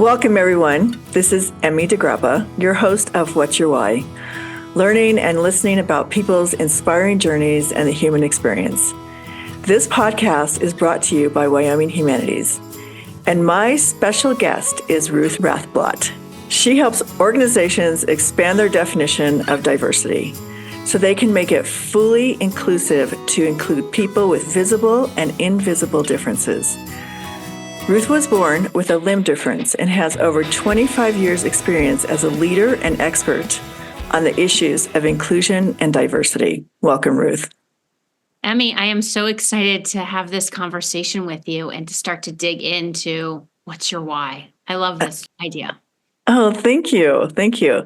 Welcome, everyone. This is Emmy DeGrappa, your host of What's Your Why? Learning and listening about people's inspiring journeys and the human experience. This podcast is brought to you by Wyoming Humanities. And my special guest is Ruth Rathblott. She helps organizations expand their definition of diversity so they can make it fully inclusive to include people with visible and invisible differences. Ruth was born with a limb difference and has over 25 years experience as a leader and expert on the issues of inclusion and diversity. Welcome, Ruth. Emmy, I am so excited to have this conversation with you and to start to dig into what's your why. I love this idea. Oh, thank you. Thank you.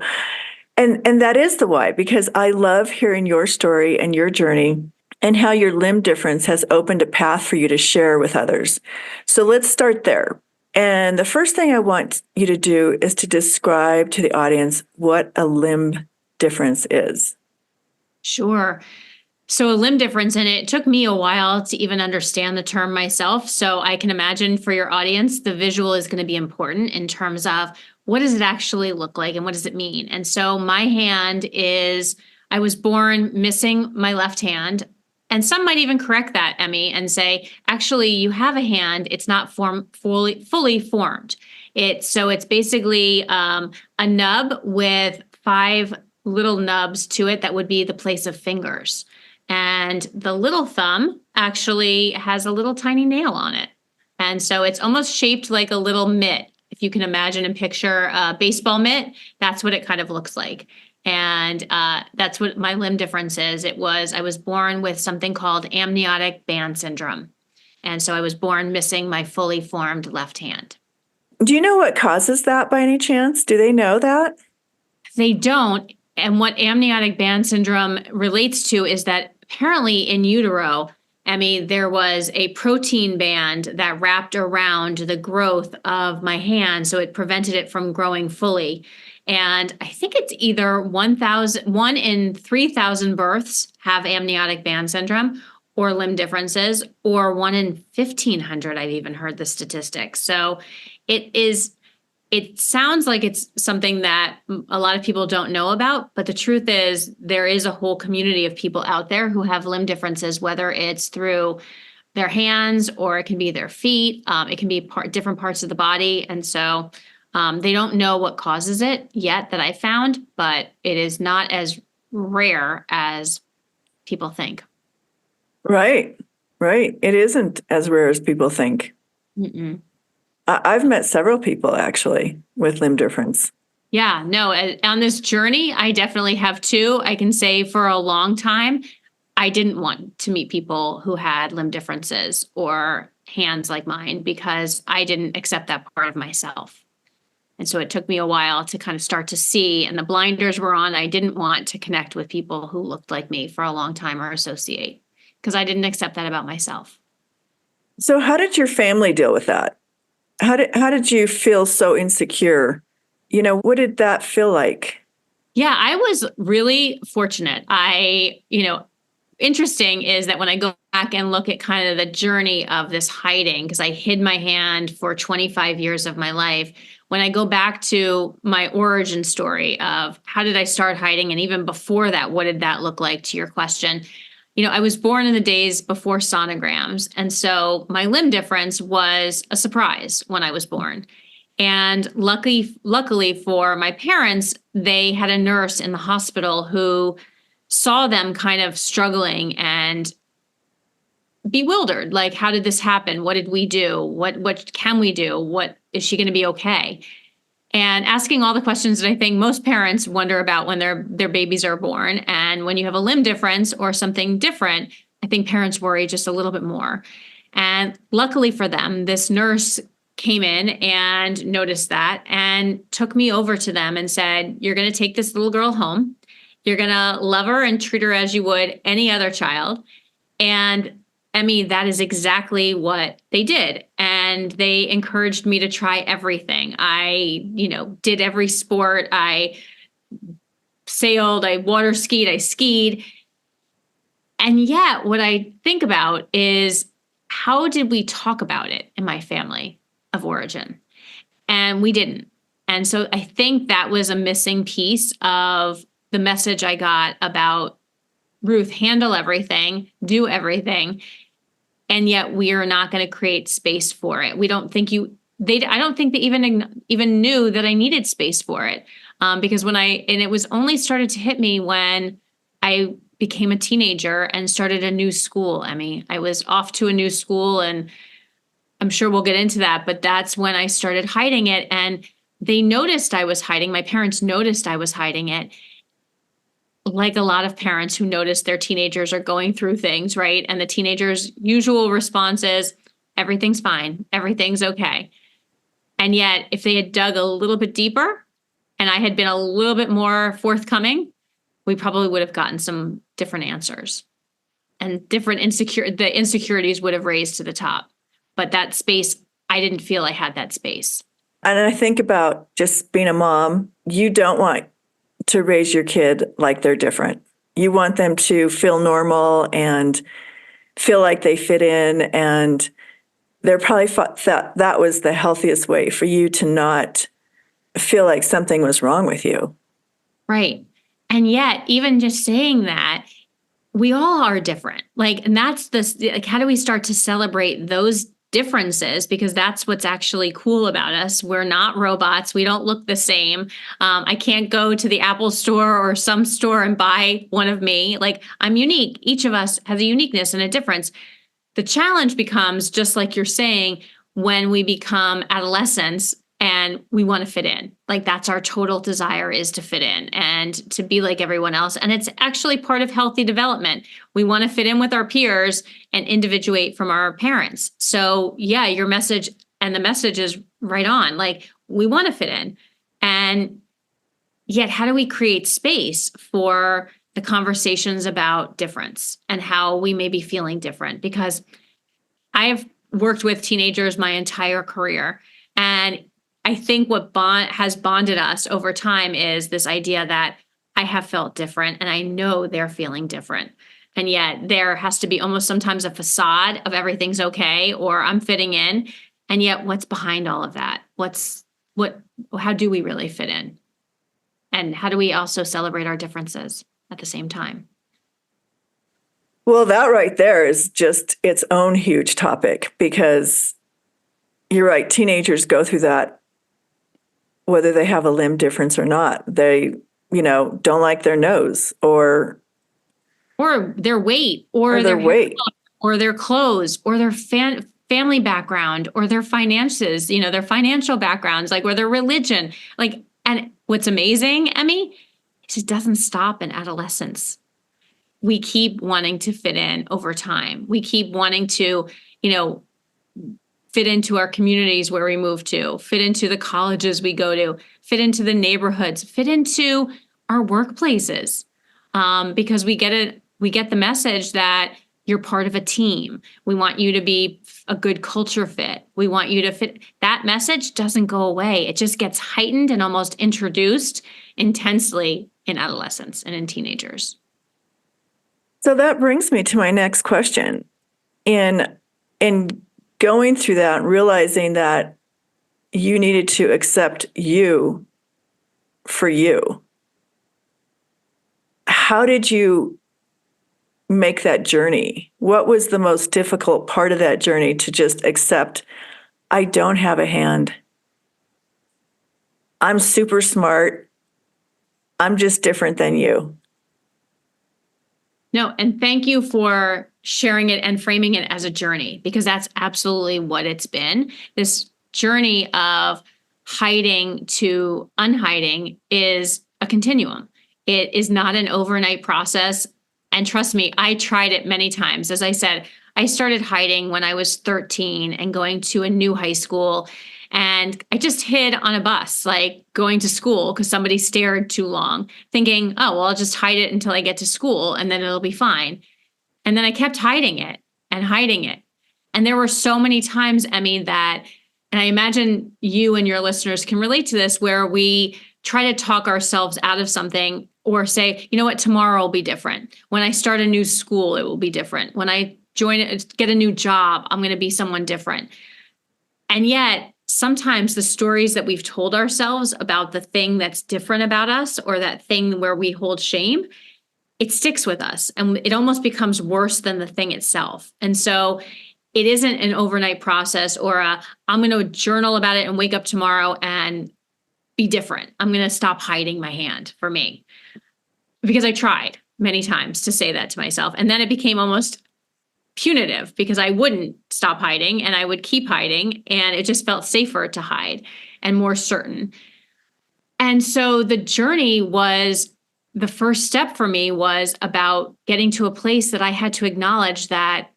And that is the why, because I love hearing your story and your journey and how your limb difference has opened a path for you to share with others. So let's start there. And the first thing I want you to do is to describe to the audience what a limb difference is. Sure. So a limb difference, and it took me a while to even understand the term myself. So I can imagine for your audience, the visual is going to be important in terms of what does it actually look like and what does it mean? And so my hand is, I was born missing my left hand. And some might even correct that, Emmy, and say, actually, you have a hand. It's not fully formed. It's basically a nub with 5 little nubs to it that would be the place of fingers. And the little thumb actually has a little tiny nail on it. And so it's almost shaped like a little mitt. If you can imagine and picture a baseball mitt, that's what it kind of looks like. And that's what my limb difference is. I was born with something called amniotic band syndrome. And so I was born missing my fully formed left hand. Do you know what causes that by any chance? Do they know that? They don't. And what amniotic band syndrome relates to is that apparently in utero, Emmy, there was a protein band that wrapped around the growth of my hand, so it prevented it from growing fully. And I think it's either 1 in 3,000 births have amniotic band syndrome or limb differences, or 1 in 1,500. I've even heard the statistics. So it sounds like it's something that a lot of people don't know about, but the truth is there is a whole community of people out there who have limb differences, whether it's through their hands or it can be their feet. It can be different parts of the body. And so they don't know what causes it yet that I found, but it is not as rare as people think. Right. It isn't as rare as people think. Mm-mm. I've met several people actually with limb difference. Yeah, no, on this journey, I definitely have too. I can say for a long time, I didn't want to meet people who had limb differences or hands like mine because I didn't accept that part of myself. And so it took me a while to kind of start to see, and the blinders were on. I didn't want to connect with people who looked like me for a long time or associate because I didn't accept that about myself. So how did your family deal with that? How did you feel so insecure? What did that feel like? Yeah, I was really fortunate. Interesting is that when I go back and look at kind of the journey of this hiding, because I hid my hand for 25 years of my life, when I go back to my origin story of how did I start hiding, and even before that, what did that look like, to your question? I was born in the days before sonograms. And so my limb difference was a surprise when I was born. And luckily for my parents, they had a nurse in the hospital who saw them kind of struggling and bewildered. Like, how did this happen? What did we do? What can we do? What is she going to be okay? And asking all the questions that I think most parents wonder about when their babies are born. And when you have a limb difference or something different, I think parents worry just a little bit more. And luckily for them, this nurse came in and noticed that and took me over to them and said, you're going to take this little girl home. You're going to love her and treat her as you would any other child. And Emmy, that is exactly what they did. And they encouraged me to try everything. I, did every sport. I sailed, I water skied, I skied. And yet what I think about is, how did we talk about it in my family of origin? And we didn't. And so I think that was a missing piece of the message I got about Ruth, handle everything, do everything. And yet we are not going to create space for it. I don't think they even knew that I needed space for it. Because it was only started to hit me when I became a teenager and started a new school, Emmy. I was off to a new school, and I'm sure we'll get into that, but that's when I started hiding it. And they noticed I was hiding. My parents noticed I was hiding it. Like a lot of parents who notice their teenagers are going through things, right? And the teenager's usual response is, everything's fine, everything's okay. And yet, if they had dug a little bit deeper and I had been a little bit more forthcoming, we probably would have gotten some different answers, and the insecurities would have raised to the top. But that space, I didn't feel I had that space. And I think about just being a mom, you don't want to raise your kid like they're different. You want them to feel normal and feel like they fit in. And they're probably thought that was the healthiest way for you to not feel like something was wrong with you. Right. And yet, even just saying that, we all are different. And that's how do we start to celebrate those differences? Because that's what's actually cool about us. We're not robots. We don't look the same. I can't go to the Apple store or some store and buy one of me. I'm unique. Each of us has a uniqueness and a difference. The challenge becomes, just like you're saying, when we become adolescents and we want to fit in. That's our total desire, is to fit in and to be like everyone else. And it's actually part of healthy development. We want to fit in with our peers and individuate from our parents. So yeah, your message and the message is right on. We want to fit in. And yet, how do we create space for the conversations about difference and how we may be feeling different? Because I have worked with teenagers my entire career, and I think what has bonded us over time is this idea that I have felt different and I know they're feeling different. And yet there has to be almost sometimes a facade of everything's okay or I'm fitting in. And yet what's behind all of that? How do we really fit in? And how do we also celebrate our differences at the same time? Well, that right there is just its own huge topic, because you're right. Teenagers go through that whether they have a limb difference or not. They, don't like their nose or their weight or their weight or their clothes or their family background or their finances, their financial backgrounds, or their religion. And what's amazing, Emmy, is it doesn't stop in adolescence. We keep wanting to fit in over time. We keep wanting to, fit into our communities where we move to, fit into the colleges we go to, fit into the neighborhoods, fit into our workplaces, because we get the message that you're part of a team. We want you to be a good culture fit. We want you to fit. That message doesn't go away. It just gets heightened and almost introduced intensely in adolescents and in teenagers. So that brings me to my next question. In going through that, realizing that you needed to accept you for you, how did you make that journey? What was the most difficult part of that journey to just accept, I don't have a hand. I'm super smart. I'm just different than you. No, and thank you for sharing it and framing it as a journey, because that's absolutely what it's been. This journey of hiding to unhiding is a continuum. It is not an overnight process. And trust me, I tried it many times. As I said, I started hiding when I was 13 and going to a new high school. And I just hid on a bus, going to school because somebody stared too long, thinking, oh, well, I'll just hide it until I get to school and then it'll be fine. And then I kept hiding it and hiding it. And there were so many times, Emmy, and I imagine you and your listeners can relate to this, where we try to talk ourselves out of something or say, you know what, tomorrow will be different. When I start a new school, it will be different. When I get a new job, I'm going to be someone different. And yet sometimes the stories that we've told ourselves about the thing that's different about us, or that thing where we hold shame, it sticks with us and it almost becomes worse than the thing itself. And so it isn't an overnight process or I'm going to journal about it and wake up tomorrow and be different. I'm going to stop hiding my hand, for me, because I tried many times to say that to myself. And then it became almost punitive because I wouldn't stop hiding and I would keep hiding, and it just felt safer to hide and more certain. And so the journey was, the first step for me was about getting to a place that I had to acknowledge that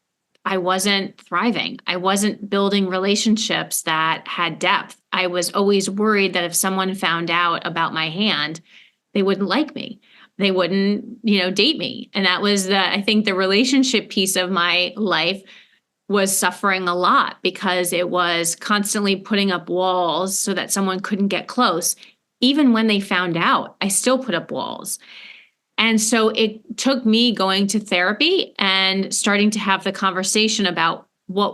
I wasn't thriving. I wasn't building relationships that had depth. I was always worried that if someone found out about my hand, they wouldn't like me. They wouldn't, date me. And that was I think the relationship piece of my life was suffering a lot because it was constantly putting up walls so that someone couldn't get close. Even when they found out, I still put up walls. And so it took me going to therapy and starting to have the conversation about why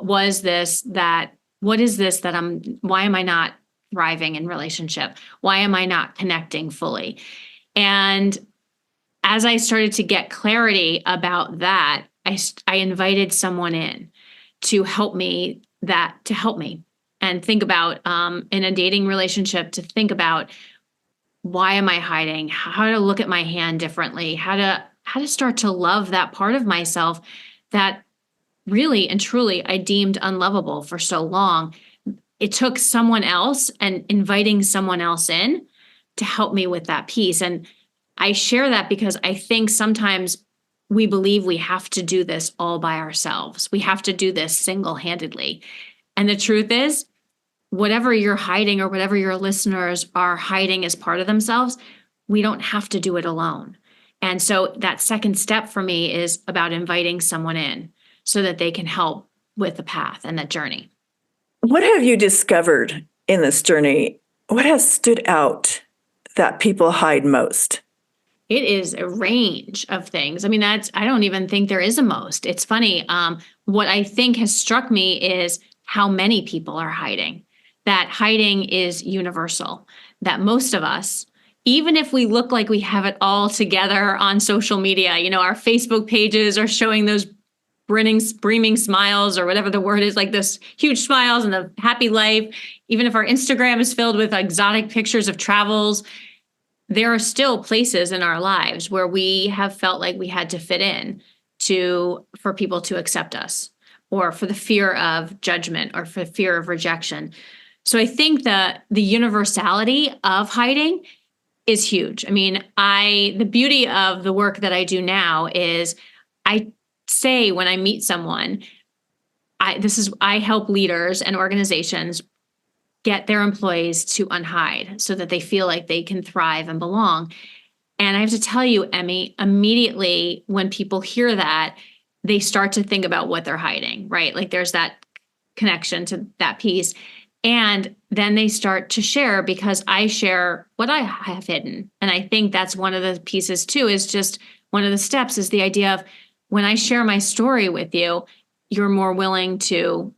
am I not thriving in relationship? Why am I not connecting fully? And as I started to get clarity about that, I invited someone in to help me and think about, in a dating relationship, to think about, why am I hiding? How to look at my hand differently, how to start to love that part of myself that really and truly I deemed unlovable for so long. It took someone else and inviting someone else in to help me with that piece. And I share that because I think sometimes we believe we have to do this all by ourselves. We have to do this single-handedly. And the truth is, whatever you're hiding or whatever your listeners are hiding as part of themselves, we don't have to do it alone. And so that second step for me is about inviting someone in so that they can help with the path and that journey. What have you discovered in this journey? What has stood out that people hide most? It is a range of things. I mean, I don't even think there is a most. It's funny. What I think has struck me is how many people are hiding. That hiding is universal, that most of us, even if we look like we have it all together on social media, our Facebook pages are showing those brimming smiles, or whatever the word is, like this huge smiles and the happy life. Even if our Instagram is filled with exotic pictures of travels, there are still places in our lives where we have felt like we had to fit in for people to accept us, or for the fear of judgment, or for fear of rejection. So I think that the universality of hiding is huge. I mean, the beauty of the work that I do now is I say when I meet someone, I help leaders and organizations get their employees to unhide so that they feel like they can thrive and belong. And I have to tell you, Emmy, immediately when people hear that, they start to think about what they're hiding, right? Like there's that connection to that piece. And then they start to share because I share what I have hidden. And I think that's one of the pieces too, is just one of the steps is the idea of when I share my story with you, you're more willing to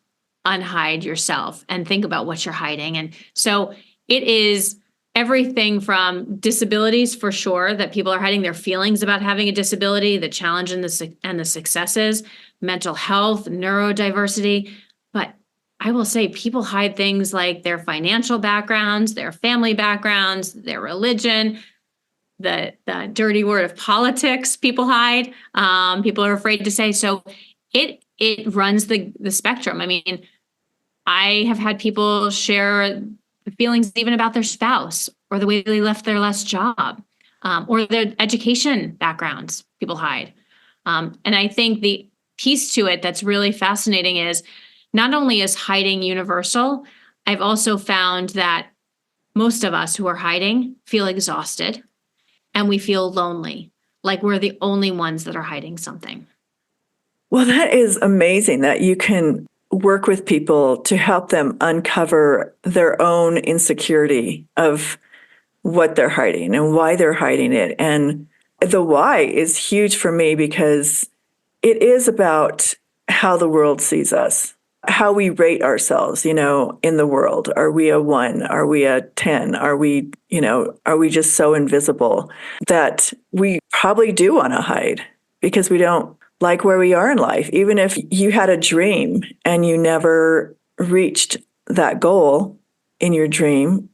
unhide yourself and think about what you're hiding. And so it is everything from disabilities, for sure, that people are hiding their feelings about having a disability, the challenge and the successes, mental health, neurodiversity. But I will say people hide things like their financial backgrounds, their family backgrounds, their religion, the dirty word of politics people hide. People are afraid to say. So it runs the spectrum. I mean, I have had people share feelings even about their spouse, or the way they left their last job, or their education backgrounds people hide. And I think the piece to it that's really fascinating is not only is hiding universal, I've also found that most of us who are hiding feel exhausted and we feel lonely, like we're the only ones that are hiding something. Well, that is amazing that you can work with people to help them uncover their own insecurity of what they're hiding and why they're hiding it. And the why is huge for me because it is about how the world sees us. how we rate ourselves, in the world. Are we a 1? Are we a 10? Are we just so invisible that we probably do want to hide because we don't like where we are in life? Even if you had a dream and you never reached that goal in your dream,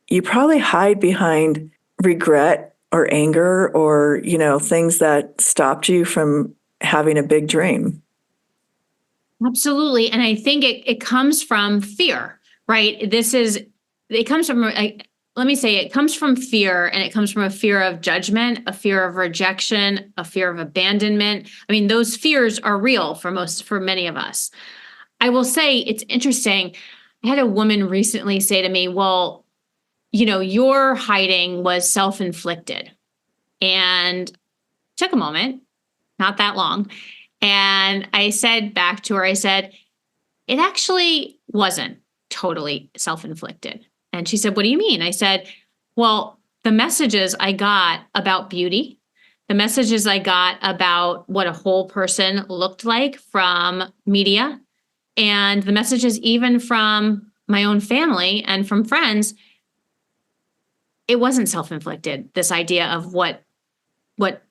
you probably hide behind regret or anger or, things that stopped you from having a big dream. Absolutely. And I think it comes from fear, right? It comes from, let me say, it comes from fear, and it comes from a fear of judgment, a fear of rejection, a fear of abandonment. I mean, those fears are real for many of us. I will say it's interesting. I had a woman recently say to me, well, your hiding was self-inflicted. And took a moment, not that long. And I said back to her, I said, it actually wasn't totally self-inflicted. And she said, what do you mean? I said, well, the messages I got about beauty, the messages I got about what a whole person looked like from media, and the messages even from my own family and from friends, it wasn't self-inflicted, this idea of what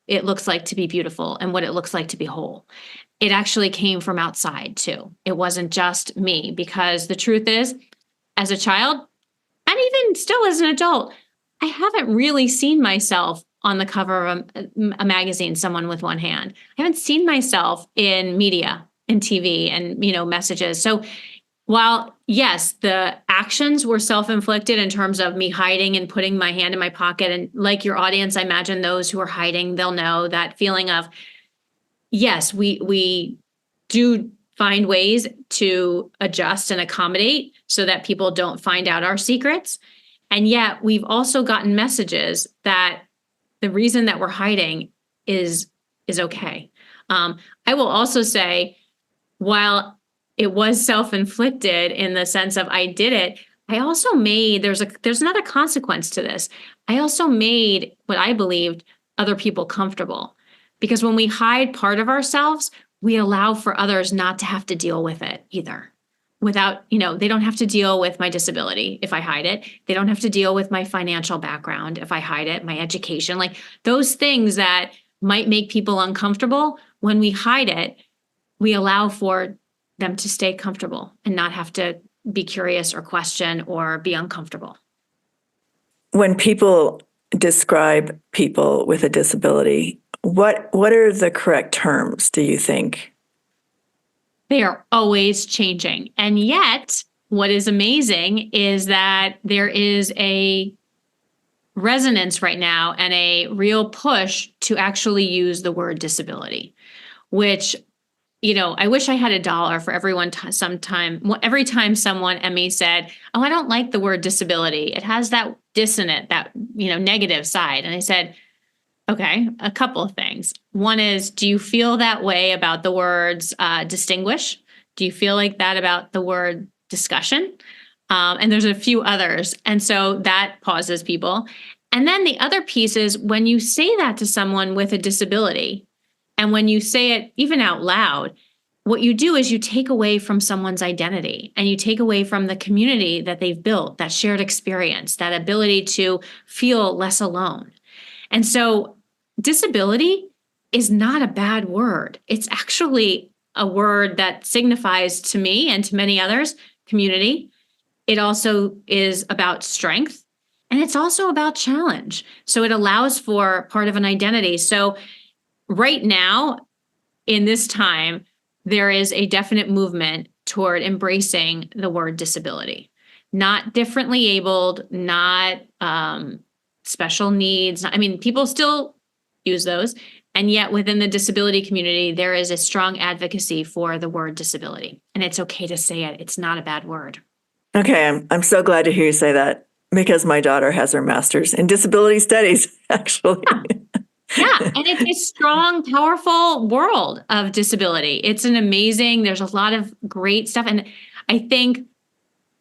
it looks like to be beautiful and what it looks like to be whole. It actually came from outside too. It wasn't just me, because the truth is, as a child, and even still as an adult, I haven't really seen myself on the cover of a magazine, someone with one hand. I haven't seen myself in media and TV and, messages. So while, yes, the actions were self-inflicted in terms of me hiding and putting my hand in my pocket, and like your audience, I imagine those who are hiding, they'll know that feeling of, yes, we do find ways to adjust and accommodate so that people don't find out our secrets. And yet we've also gotten messages that the reason that we're hiding is okay. I will also say, while it was self-inflicted in the sense of I did it, I also made, there's another consequence to this. I also made what I believed other people comfortable. Because when we hide part of ourselves, we allow for others not to have to deal with it either. Without, they don't have to deal with my disability if I hide it. They don't have to deal with my financial background if I hide it, my education, like those things that might make people uncomfortable. When we hide it, we allow for them to stay comfortable and not have to be curious or question or be uncomfortable. When people describe people with a disability, what are the correct terms, do you think? They are always changing. And yet, what is amazing is that there is a resonance right now and a real push to actually use the word disability, which, I wish I had $1 for every time someone, Emmy, said, oh, I don't like the word disability. It has that dissonant, that, negative side. And I said, okay, a couple of things. One is, do you feel that way about the words distinguish? Do you feel like that about the word discussion? And there's a few others. And so that pauses people. And then the other piece is, when you say that to someone with a disability, and when you say it even out loud, what you do is you take away from someone's identity, and you take away from the community that they've built, that shared experience, that ability to feel less alone. And so disability is not a bad word. It's actually a word that signifies, to me and to many others, community. It also is about strength, and it's also about challenge. So it allows for part of an identity. So right now, in this time, there is a definite movement toward embracing the word disability. Not differently abled, not special needs. People still use those. And yet within the disability community, there is a strong advocacy for the word disability. And it's okay to say it. It's not a bad word. Okay, I'm so glad to hear you say that, because my daughter has her master's in disability studies, actually. Yeah, and it's a strong, powerful world of disability. There's a lot of great stuff. And I think,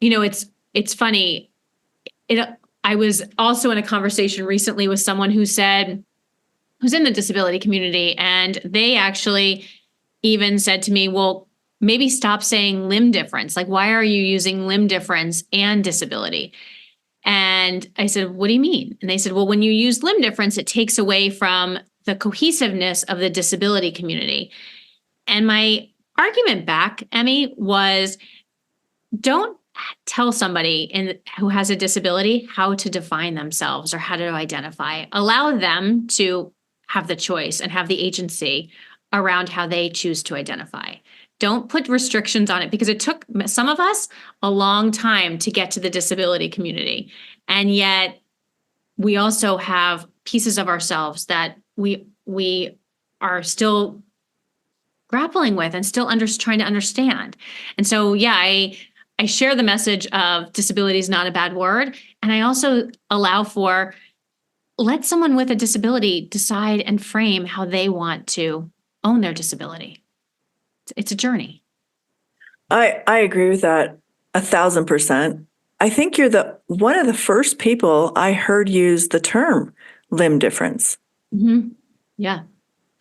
it's funny. I was also in a conversation recently with someone who's in the disability community, and they actually even said to me, well, maybe stop saying limb difference. Like, why are you using limb difference and disability? And I said, what do you mean? And they said, well, when you use limb difference, it takes away from the cohesiveness of the disability community. And my argument back, Emmy, was don't tell somebody who has a disability how to define themselves or how to identify. Allow them to have the choice and have the agency around how they choose to identify. Don't put restrictions on it, because it took some of us a long time to get to the disability community. And yet we also have pieces of ourselves that we are still grappling with and still trying to understand. And so, yeah, I share the message of disability is not a bad word. And I also allow for, let someone with a disability decide and frame how they want to own their disability. It's a journey. I agree with that 1,000%. I think you're one of the first people I heard use the term limb difference. Mm-hmm. Yeah,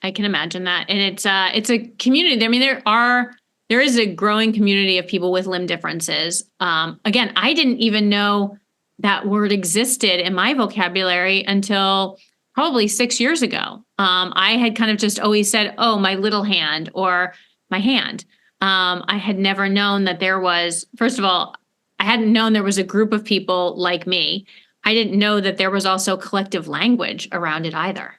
I can imagine that. And it's a community. I mean, there is a growing community of people with limb differences. Again, I didn't even know that word existed in my vocabulary until probably 6 years ago. I had kind of just always said, oh, my little hand or my hand. I had never known that there was, first of all, I hadn't known there was a group of people like me. I didn't know that there was also collective language around it either.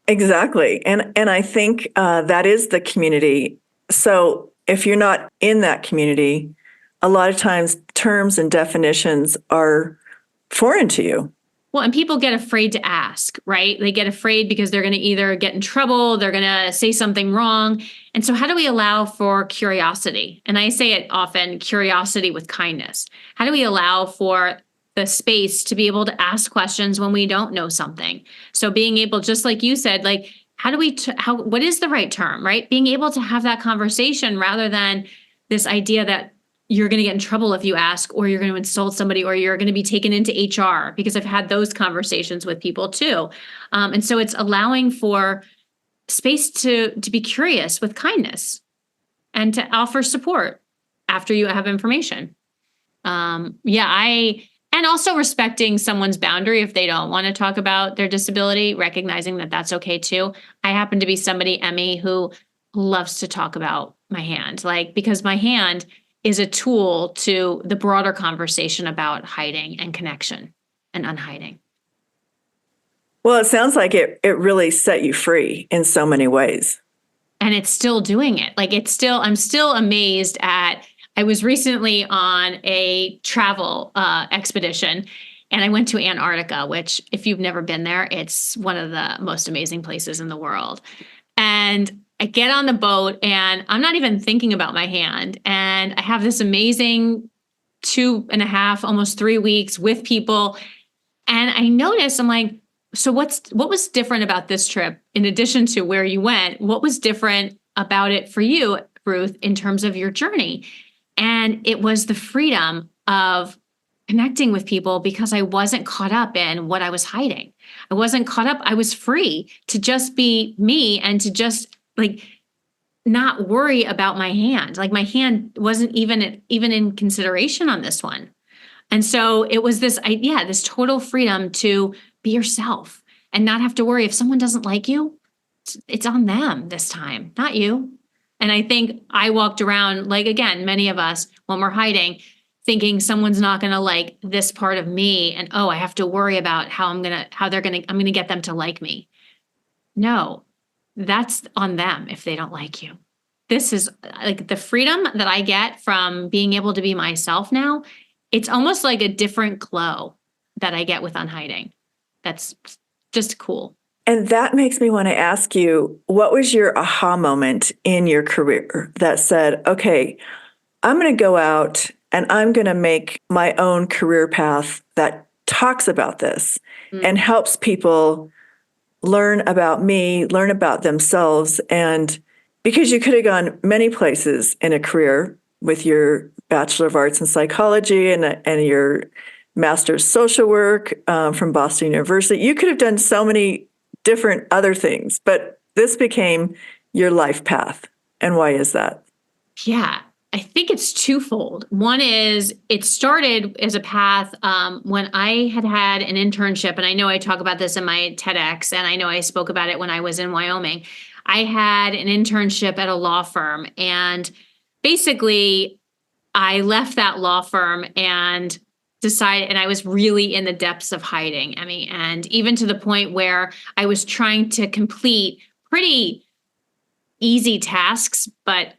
Exactly. And I think that is the community. So if you're not in that community, a lot of times terms and definitions are foreign to you. Well, and people get afraid to ask, right? They get afraid because they're going to either get in trouble, they're going to say something wrong. And so how do we allow for curiosity? And I say it often, curiosity with kindness. How do we allow for the space to be able to ask questions when we don't know something? So being able, just like you said, like, what is the right term, right? Being able to have that conversation rather than this idea that you're going to get in trouble if you ask, or you're going to insult somebody, or you're going to be taken into HR, because I've had those conversations with people too. And so it's allowing for space to be curious with kindness and to offer support after you have information. And also respecting someone's boundary if they don't want to talk about their disability, recognizing that that's okay too. I happen to be somebody, Emmy, who loves to talk about my hand, because my hand is a tool to the broader conversation about hiding and connection and unhiding. Well, it sounds like it really set you free in so many ways. And it's still doing it. I'm still amazed at, I was recently on a travel expedition, and I went to Antarctica, which, if you've never been there, it's one of the most amazing places in the world. And I get on the boat and I'm not even thinking about my hand. And I have this amazing 2.5, almost 3 weeks with people. And I noticed, I'm like, so what was different about this trip in addition to where you went? What was different about it for you, Ruth, in terms of your journey? And it was the freedom of connecting with people, because I wasn't caught up in what I was hiding. I wasn't caught up. I was free to just be me and to just not worry about my hand. My hand wasn't even in consideration on this one. And so it was this total freedom to be yourself and not have to worry if someone doesn't like you. It's on them this time, not you. And I think I walked around, again, many of us, when we're hiding, thinking someone's not going to like this part of me, and I have to worry about I'm going to get them to like me. No, that's on them if they don't like you. This is the freedom that I get from being able to be myself now. It's almost like a different glow that I get with unhiding. That's just cool. And that makes me want to ask you, what was your aha moment in your career that said, okay, I'm going to go out and I'm going to make my own career path that talks about this and helps people learn about me, learn about themselves. And because you could have gone many places in a career with your Bachelor of Arts in Psychology and your Master's Social Work from Boston University, you could have done so many different other things, but this became your life path. And why is that? Yeah, I think it's twofold. One is it started as a path when I had an internship, and I know I talk about this in my TEDx, and I know I spoke about it when I was in Wyoming. I had an internship at a law firm, and basically I left that law firm and decided, and I was really in the depths of hiding, Emmy, and even to the point where I was trying to complete pretty easy tasks, but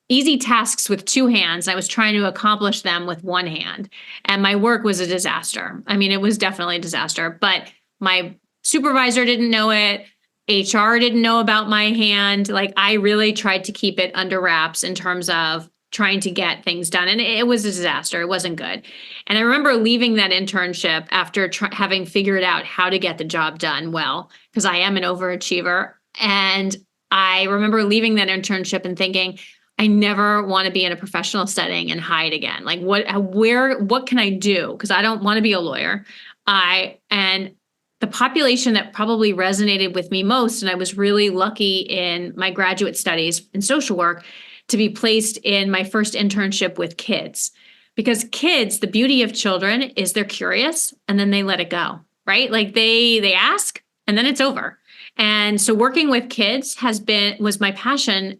easy tasks with two hands. I was trying to accomplish them with one hand. And my work was a disaster. I mean, it was definitely a disaster, but my supervisor didn't know it. HR didn't know about my hand. Like, I really tried to keep it under wraps in terms of trying to get things done. And it was a disaster. It wasn't good. And I remember leaving that internship after having figured out how to get the job done well, because I am an overachiever. And I remember leaving that internship and thinking, I never want to be in a professional setting and hide again. Like, what can I do? Because I don't want to be a lawyer. And the population that probably resonated with me most, and I was really lucky in my graduate studies in social work to be placed in my first internship with kids. Because kids, the beauty of children is they're curious and then they let it go, right? Like they ask and then it's over. And so working with kids was my passion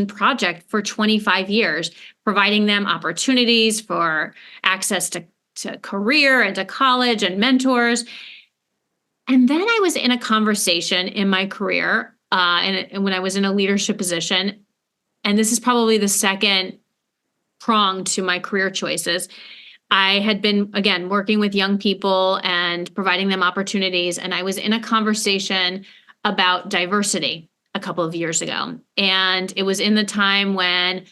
project for 25 years, providing them opportunities for access to career and to college and mentors. And then I was in a conversation in my career, and when I was in a leadership position, and this is probably the second prong to my career choices. I had been, again, working with young people and providing them opportunities. And I was in a conversation about diversity a couple of years ago. And it was in the time when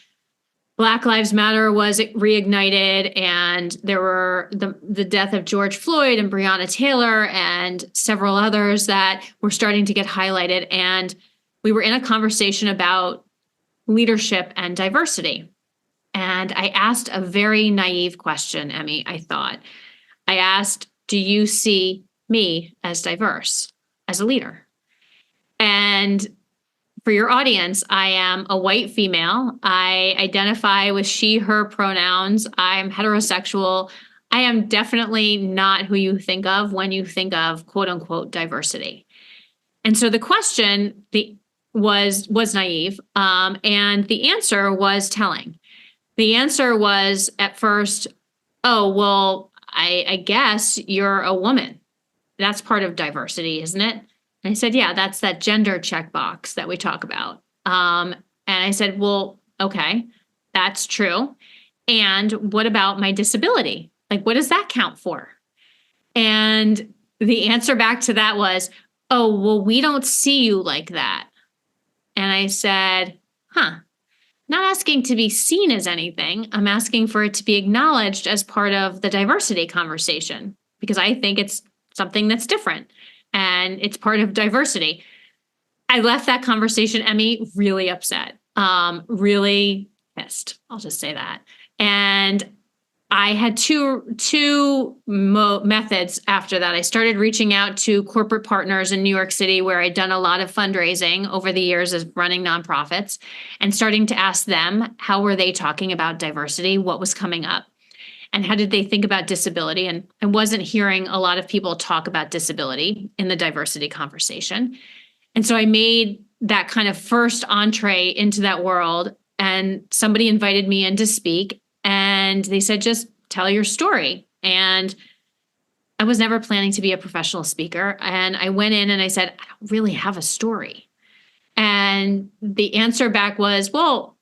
Black Lives Matter was reignited, and there were the death of George Floyd and Breonna Taylor and several others that were starting to get highlighted. And we were in a conversation about leadership and diversity. And I asked a very naive question, Emmy, I thought. I asked, do you see me as diverse, as a leader? And for your audience, I am a white female. I identify with she, her pronouns. I'm heterosexual. I am definitely not who you think of when you think of quote unquote diversity. And so the question was naive, and the answer was telling. The answer was at first, oh, well, I guess you're a woman. That's part of diversity, isn't it? And I said, yeah, that's that gender checkbox that we talk about. And I said, well, okay, that's true. And what about my disability? Like, what does that count for? And the answer back to that was, oh, well, we don't see you like that. And I said, not asking to be seen as anything. I'm asking for it to be acknowledged as part of the diversity conversation, because I think it's something that's different and it's part of diversity. I left that conversation, Emmy, really upset, really pissed. I'll just say that. And I had two methods after that. I started reaching out to corporate partners in New York City, where I'd done a lot of fundraising over the years as running nonprofits, and starting to ask them, how were they talking about diversity? What was coming up? And how did they think about disability? And I wasn't hearing a lot of people talk about disability in the diversity conversation. And so I made that kind of first entree into that world, and somebody invited me in to speak. And they said, just tell your story. And I was never planning to be a professional speaker. And I went in and I said, I don't really have a story. And the answer back was, well,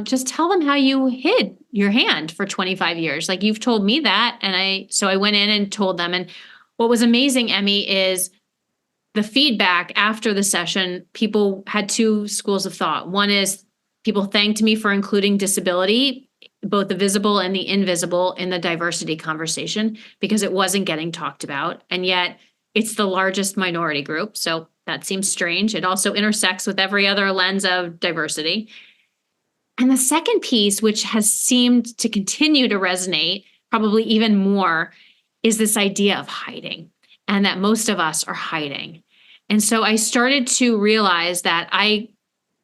just tell them how you hid your hand for 25 years. Like, you've told me that. And so I went in and told them. And what was amazing, Emmy, is the feedback after the session. People had two schools of thought. One is people thanked me for including disability, both the visible and the invisible, in the diversity conversation, because it wasn't getting talked about. And yet it's the largest minority group. So that seems strange. It also intersects with every other lens of diversity. And the second piece, which has seemed to continue to resonate probably even more, is this idea of hiding, and that most of us are hiding. And so I started to realize that I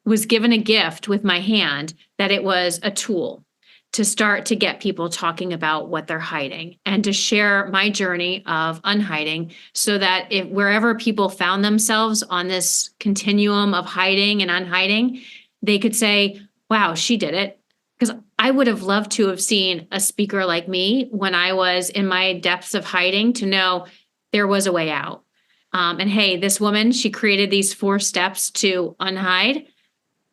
was given a gift with my hand, that it was a tool to start to get people talking about what they're hiding and to share my journey of unhiding, so that if wherever people found themselves on this continuum of hiding and unhiding, they could say, wow, she did it. Because I would have loved to have seen a speaker like me when I was in my depths of hiding, to know there was a way out. And hey, this woman, she created these 4 steps to unhide.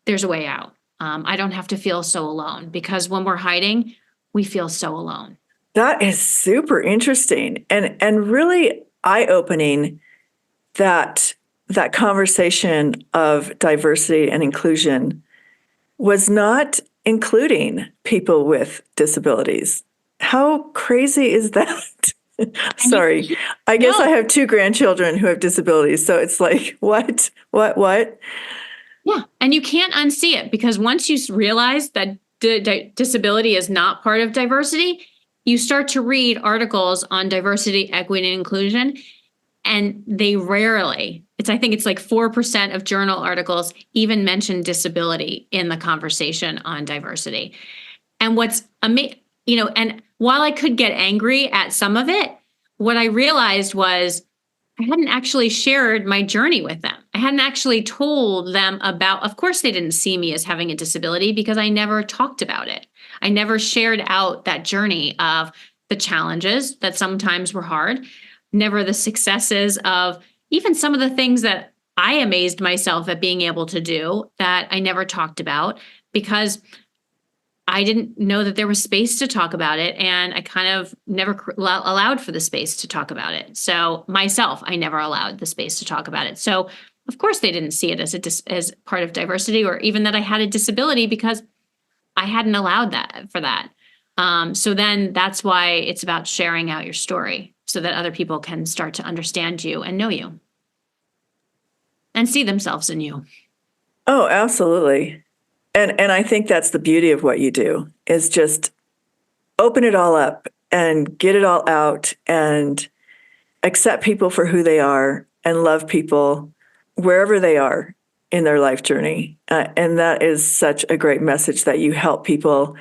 There's a way out. I don't have to feel so alone, because when we're hiding, we feel so alone. That is super interesting and really eye-opening, that conversation of diversity and inclusion was not including people with disabilities. How crazy is that? Sorry. I guess I have 2 grandchildren who have disabilities, so it's like, what? Yeah. And you can't unsee it, because once you realize that disability is not part of diversity, you start to read articles on diversity, equity, and inclusion, and they rarely, I think it's like 4% of journal articles even mention disability in the conversation on diversity. And what's amazing, and while I could get angry at some of it, what I realized was I hadn't actually shared my journey with them. I hadn't actually told them about, of course, they didn't see me as having a disability, because I never talked about it. I never shared out that journey of the challenges that sometimes were hard, never the successes of even some of the things that I amazed myself at being able to do, that I never talked about, because I didn't know that there was space to talk about it. And I kind of never allowed for the space to talk about it. So myself, I never allowed the space to talk about it. So of course they didn't see it as part of diversity, or even that I had a disability, because I hadn't allowed that for that. So then that's why it's about sharing out your story, so that other people can start to understand you and know you and see themselves in you. Oh, absolutely. And I think that's the beauty of what you do, is just open it all up and get it all out and accept people for who they are and love people wherever they are in their life journey. And that is such a great message that you help people.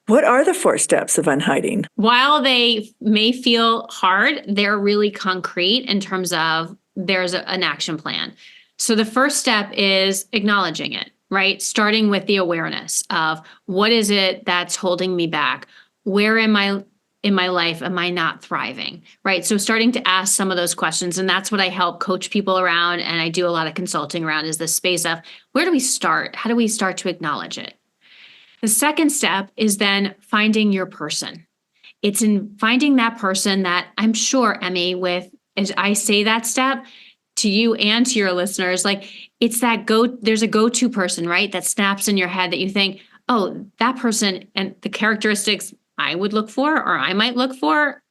What are the 4 steps of unhiding? While they may feel hard, they're really concrete in terms of there's an action plan. So the first step is acknowledging it, right? Starting with the awareness of, what is it that's holding me back? Where am I in my life am I not thriving, right? So starting to ask some of those questions, and that's what I help coach people around, and I do a lot of consulting around, is the space of, where do we start? How do we start to acknowledge it? The second step is then finding your person. It's in finding that person that, I'm sure, Emmy, as I say that step to you and to your listeners, like, it's that there's a go-to person, right? That snaps in your head that you think, oh, that person, and the characteristics I would look for, or I might look for,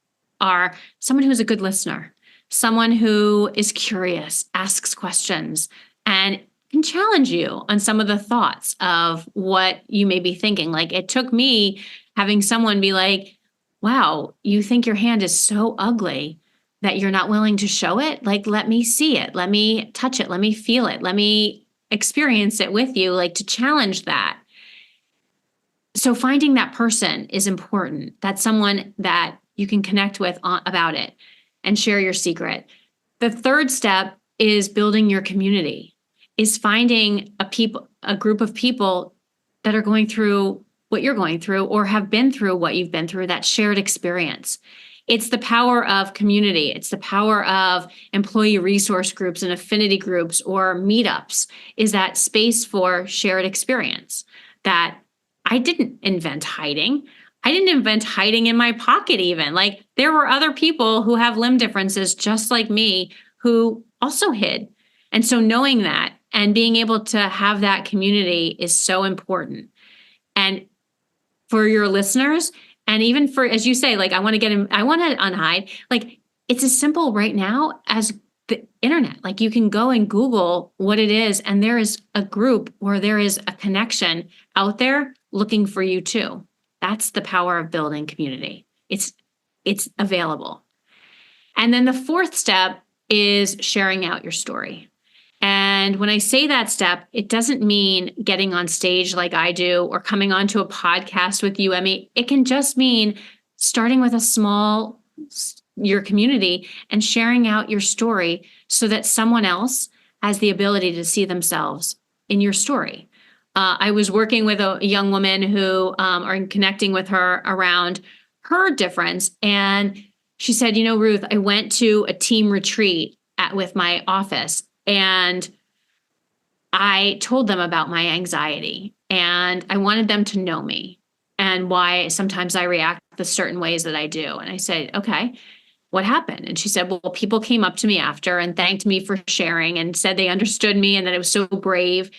are someone who's a good listener, someone who is curious, asks questions, and can challenge you on some of the thoughts of what you may be thinking. Like, it took me having someone be like, wow, you think your hand is so ugly that you're not willing to show it? Like, let me see it. Let me touch it. Let me feel it. Let me experience it with you, like, to challenge that. So finding that person is important. That's someone that you can connect with about it and share your secret. The third step is building your community, is finding a group of people that are going through what you're going through, or have been through what you've been through, that shared experience. It's the power of community. It's the power of employee resource groups and affinity groups or meetups, is that space for shared experience. That I didn't invent hiding. I didn't invent hiding in my pocket even. Like, there were other people who have limb differences just like me who also hid. And so knowing that and being able to have that community is so important. And for your listeners, and even for, as you say, like, I want to unhide. Like, it's as simple right now as the internet. Like, you can go and Google what it is, and there is a group, or there is a connection out there looking for you too. That's the power of building community. It's available. And then the fourth step is sharing out your story. And And when I say that step, it doesn't mean getting on stage like I do or coming onto a podcast with you, Emmy. It can just mean starting with your community and sharing out your story so that someone else has the ability to see themselves in your story. I was working with a young woman who are connecting with her around her difference. And she said, Ruth, I went to a team retreat with my office, and I told them about my anxiety, and I wanted them to know me and why sometimes I react the certain ways that I do. And I said, okay, what happened? And she said, well, people came up to me after and thanked me for sharing and said they understood me and that it was so brave.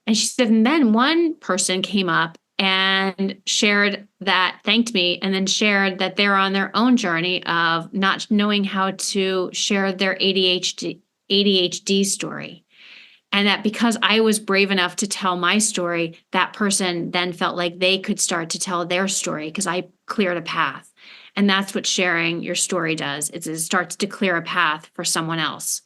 And she said, and then one person came up and shared that, thanked me, and then shared that they're on their own journey of not knowing how to share their ADHD story. And that because I was brave enough to tell my story, that person then felt like they could start to tell their story because I cleared a path. And that's what sharing your story does. It starts to clear a path for someone else.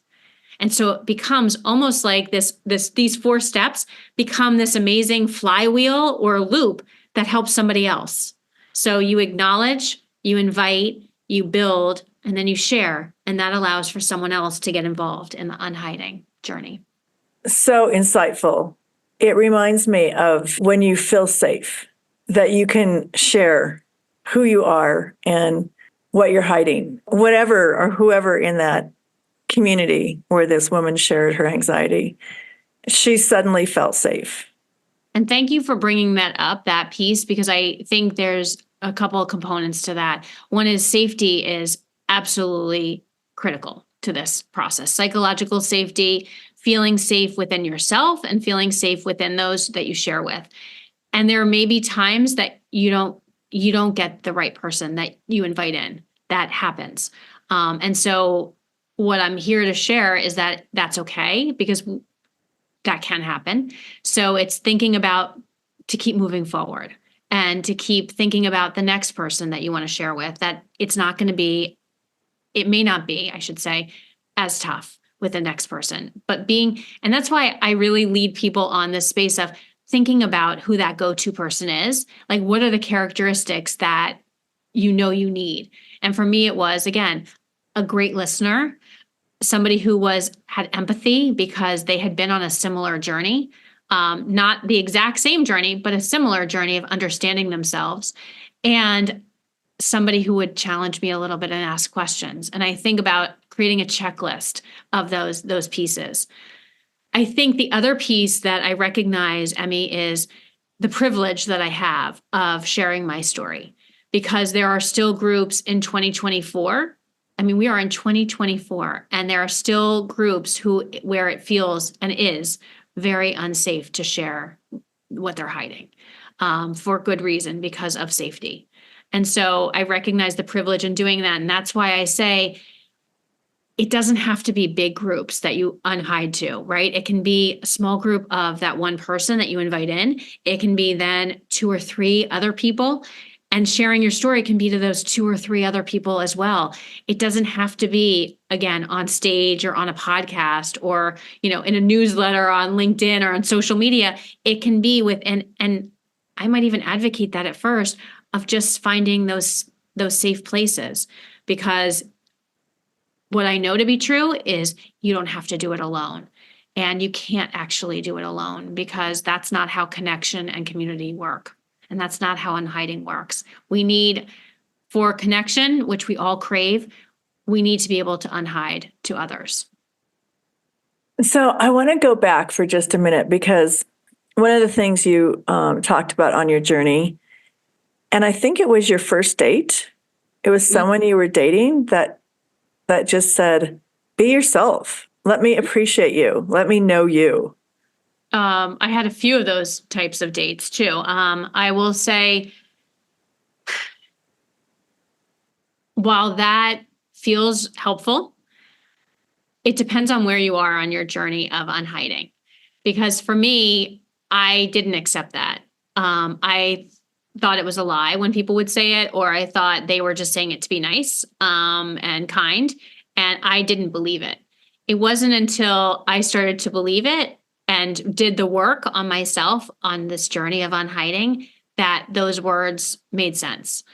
And so it becomes almost like these 4 steps become this amazing flywheel or loop that helps somebody else. So you acknowledge, you invite, you build, and then you share. And that allows for someone else to get involved in the unhiding journey. So insightful. It reminds me of when you feel safe, that you can share who you are and what you're hiding. Whatever or whoever in that community where this woman shared her anxiety, she suddenly felt safe. And thank you for bringing that up, that piece, because I think there's a couple of components to that. One is safety is absolutely critical to this process. Psychological safety, feeling safe within yourself and feeling safe within those that you share with. And there may be times that you don't get the right person that you invite in. That happens. And so what I'm here to share is that that's okay, because that can happen. So it's thinking about to keep moving forward and to keep thinking about the next person that you want to share with, that it may not be, I should say, as tough with the next person, and that's why I really lead people on this space of thinking about who that go-to person is. Like, what are the characteristics that you need? And for me, it was, again, a great listener, somebody who had empathy because they had been on a similar journey, not the exact same journey, but a similar journey of understanding themselves, and somebody who would challenge me a little bit and ask questions. And I think about creating a checklist of those pieces. I think the other piece that I recognize, Emmy, is the privilege that I have of sharing my story, because there are still groups in 2024. I mean, we are in 2024, and there are still groups where it feels and is very unsafe to share what they're hiding, for good reason, because of safety. And so I recognize the privilege in doing that. And that's why I say it doesn't have to be big groups that you unhide to, right? It can be a small group of that one person that you invite in. It can be then 2 or 3 other people. And sharing your story can be to those 2 or 3 other people as well. It doesn't have to be, again, on stage or on a podcast or, in a newsletter, on LinkedIn or on social media. It can be and I might even advocate that at first, of just finding those safe places, because what I know to be true is you don't have to do it alone, and you can't actually do it alone, because that's not how connection and community work. And that's not how unhiding works. We need, for connection, which we all crave, we need to be able to unhide to others. So I want to go back for just a minute, because one of the things you talked about on your journey, and I think it was your first date, it was someone you were dating that just said, be yourself. Let me appreciate you. Let me know you. I had a few of those types of dates too. I will say, while that feels helpful, it depends on where you are on your journey of unhiding. Because for me, I didn't accept that. I thought it was a lie when people would say it, or I thought they were just saying it to be nice and kind, and I didn't believe it. it wasn't until I started to believe it and did the work on myself on this journey of unhiding that those words made sense.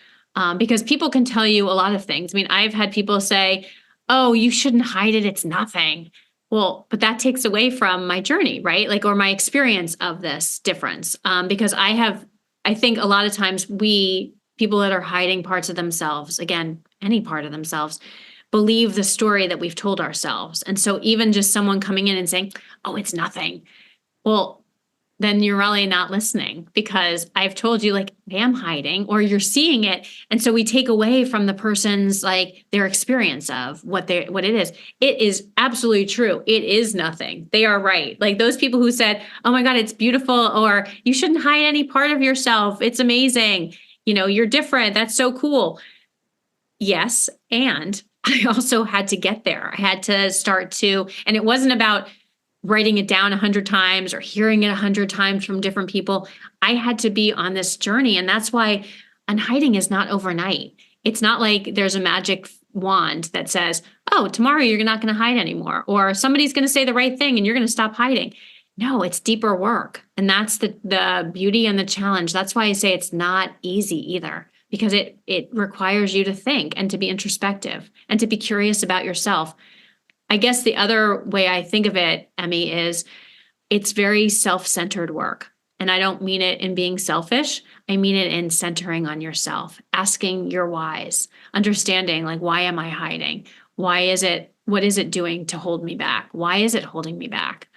Because people can tell you a lot of things. I mean, I've had people say, oh, you shouldn't hide it. It's nothing. Well, but that takes away from my journey, right? Like, or my experience of this difference. Because I think a lot of times people that are hiding parts of themselves, again, any part of themselves, believe the story that we've told ourselves. And so even just someone coming in and saying, oh, it's nothing. Well, then you're really not listening, because I've told you, like, I am hiding, or you're seeing it. And so we take away from the person's, like, their experience of what it is. It is absolutely true. It is nothing. They are right. Like those people who said, oh my God, it's beautiful, or you shouldn't hide any part of yourself. It's amazing. You're different. That's so cool. Yes. And I also had to get there. I had to start to, and it wasn't about writing it down 100 times or hearing it 100 times from different people. I had to be on this journey. And that's why unhiding is not overnight. It's not like there's a magic wand that says, oh, tomorrow you're not going to hide anymore, or somebody's going to say the right thing and you're going to stop hiding. No, it's deeper work. And that's the beauty and the challenge. That's why I say it's not easy either, because it requires you to think and to be introspective and to be curious about yourself. I guess the other way I think of it, Emmy, is it's very self-centered work. And I don't mean it in being selfish. I mean it in centering on yourself, asking your whys, understanding, like, why am I hiding? What is it doing to hold me back? Why is it holding me back?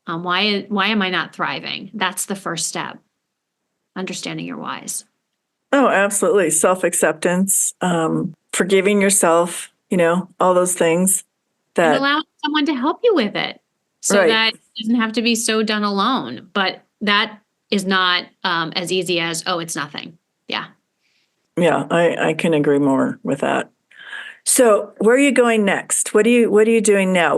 Why am I not thriving? That's the first step, understanding your whys. Oh, absolutely. Self-acceptance, forgiving yourself, all those things. And allow someone to help you with it, so right. that it doesn't have to be so done alone. But that is not as easy as, oh, it's nothing. Yeah. Yeah, I can agree more with that. So where are you going next? What are you doing now?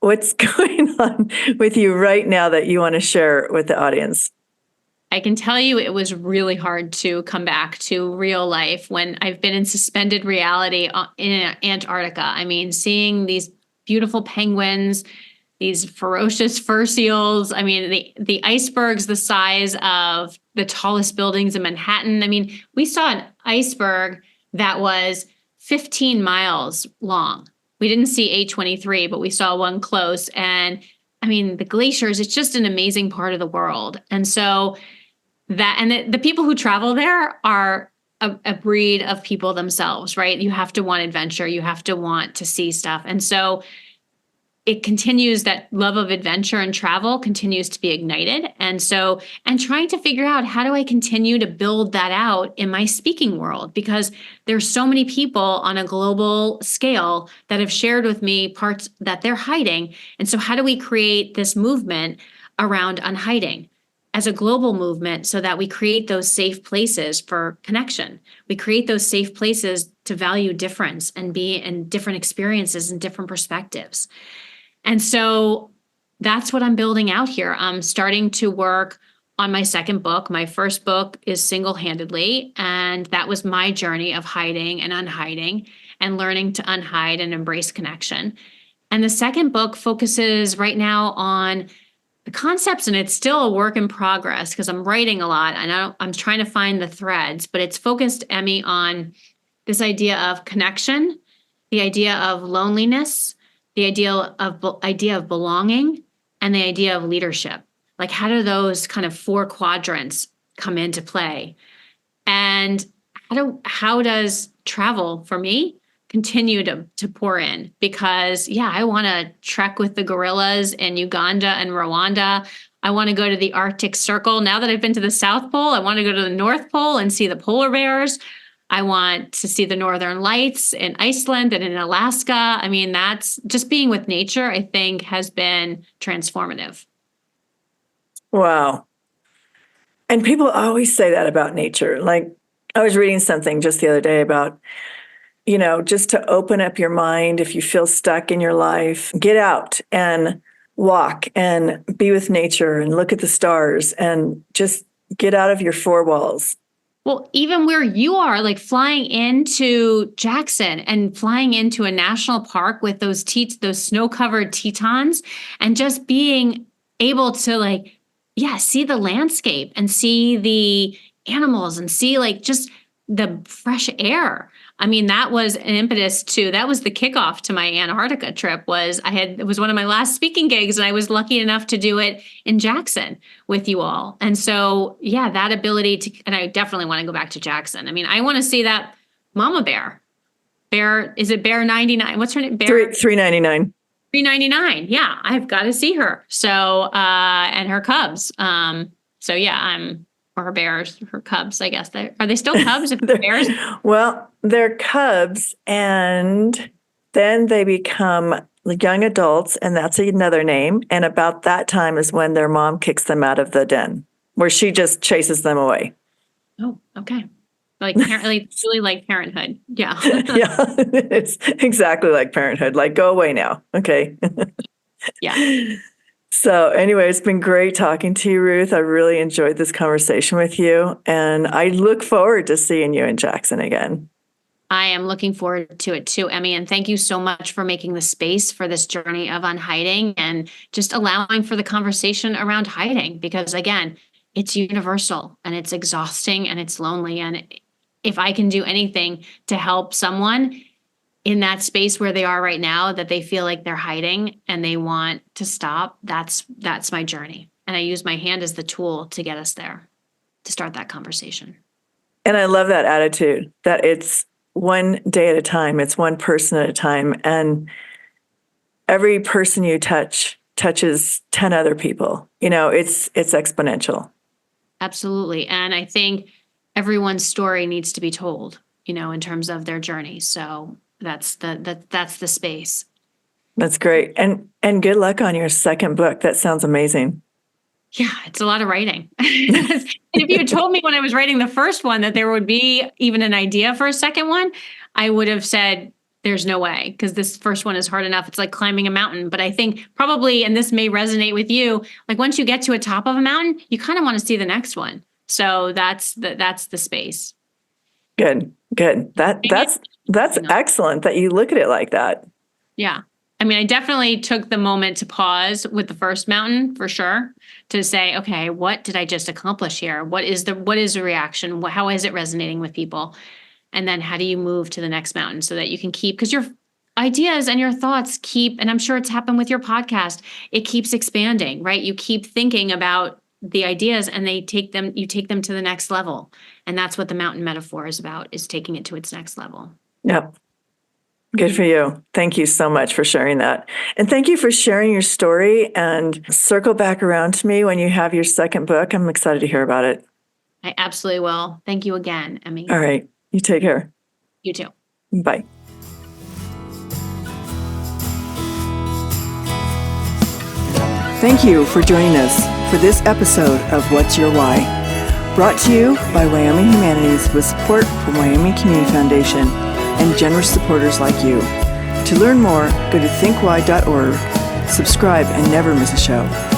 What's going on with you right now that you want to share with the audience? I can tell you it was really hard to come back to real life when I've been in suspended reality in Antarctica. I mean, seeing these beautiful penguins, these ferocious fur seals. I mean, the icebergs the size of the tallest buildings in Manhattan. I mean, we saw an iceberg that was 15 miles long. We didn't see A23, but we saw one close. And I mean, the glaciers, it's just an amazing part of the world. And so the people who travel there are a breed of people themselves, right? You have to want adventure. You have to want to see stuff. And so it continues, that love of adventure and travel continues to be ignited. And trying to figure out, how do I continue to build that out in my speaking world? Because there's so many people on a global scale that have shared with me parts that they're hiding. And so how do we create this movement around unhiding as a global movement, so that we create those safe places for connection? We create those safe places to value difference and be in different experiences and different perspectives. And so that's what I'm building out here. I'm starting to work on my second book. My first book is Single-Handedly, and that was my journey of hiding and unhiding and learning to unhide and embrace connection. And the second book focuses right now on the concepts, and it's still a work in progress because I'm writing a lot and I'm trying to find the threads, but it's focused, Emmy, on this idea of connection, the idea of loneliness, the idea of belonging, and the idea of leadership. Like, how do those kind of 4 quadrants come into play? And how does travel for me continue to pour in? Because I want to trek with the gorillas in Uganda and Rwanda. I want to go to the Arctic Circle. Now that I've been to the South Pole, I want to go to the North Pole and see the polar bears. I want to see the Northern Lights in Iceland and in Alaska. I mean, that's just being with nature, I think, has been transformative. Wow. And people always say that about nature. Like, I was reading something just the other day about, just to open up your mind if you feel stuck in your life, get out and walk and be with nature and look at the stars and just get out of your 4 walls. Well, even where you are, like flying into Jackson and flying into a national park with those snow-covered Tetons, and just being able to see the landscape and see the animals and see just the fresh air. I mean, that was an impetus that was the kickoff to my Antarctica trip. It was one of my last speaking gigs, and I was lucky enough to do it in Jackson with you all. And so, yeah, that ability and I definitely want to go back to Jackson. I mean, I want to see that mama bear. Is it Bear 99? What's her name? Bear 399. 399. Yeah, I've got to see her. So, and her cubs. So yeah, or her bears, her cubs, I guess. Are they still cubs if they're bears? Well, they're cubs, and then they become young adults, and that's another name. And about that time is when their mom kicks them out of the den, where she just chases them away. Oh, okay. Really like parenthood. Yeah. Yeah, it's exactly like parenthood. Like, go away now. Okay. Yeah. So anyway, it's been great talking to you, Ruth. I really enjoyed this conversation with you, and I look forward to seeing you in Jackson again. I am looking forward to it too, Emmy. And thank you so much for making the space for this journey of unhiding and just allowing for the conversation around hiding, because again, it's universal and it's exhausting and it's lonely. And if I can do anything to help someone in that space where they are right now, that they feel like they're hiding and they want to stop, that's my journey. And I use my hand as the tool to get us there, to start that conversation. And I love that attitude, that it's one day at a time, it's one person at a time. And every person you touches 10 other people. It's exponential. Absolutely. And I think everyone's story needs to be told, in terms of their journey. So that's the space. That's great. And good luck on your second book. That sounds amazing. Yeah, it's a lot of writing. And if you had told me when I was writing the first one that there would be even an idea for a second one, I would have said, there's no way, because this first one is hard enough. It's like climbing a mountain. But I think probably, and this may resonate with you, like once you get to a top of a mountain, you kind of want to see the next one. So that's the space. Good. That's excellent that you look at it like that. Yeah. I mean, I definitely took the moment to pause with the first mountain for sure, to say, okay, what did I just accomplish here? What is the reaction? How is it resonating with people? And then how do you move to the next mountain so that you can keep, because your ideas and your thoughts keep, and I'm sure it's happened with your podcast, it keeps expanding, right? You keep thinking about the ideas and you take them to the next level. And that's what the mountain metaphor is about, is taking it to its next level. Yep. Good for you. Thank you so much for sharing that. And thank you for sharing your story, and circle back around to me when you have your second book. I'm excited to hear about it. I absolutely will. Thank you again, Emmy. All right. You take care. You too. Bye. Thank you for joining us for this episode of What's Your Why? Brought to you by Wyoming Humanities with support from Wyoming Community Foundation and generous supporters like you. To learn more, go to thinkwhy.org, subscribe, and never miss a show.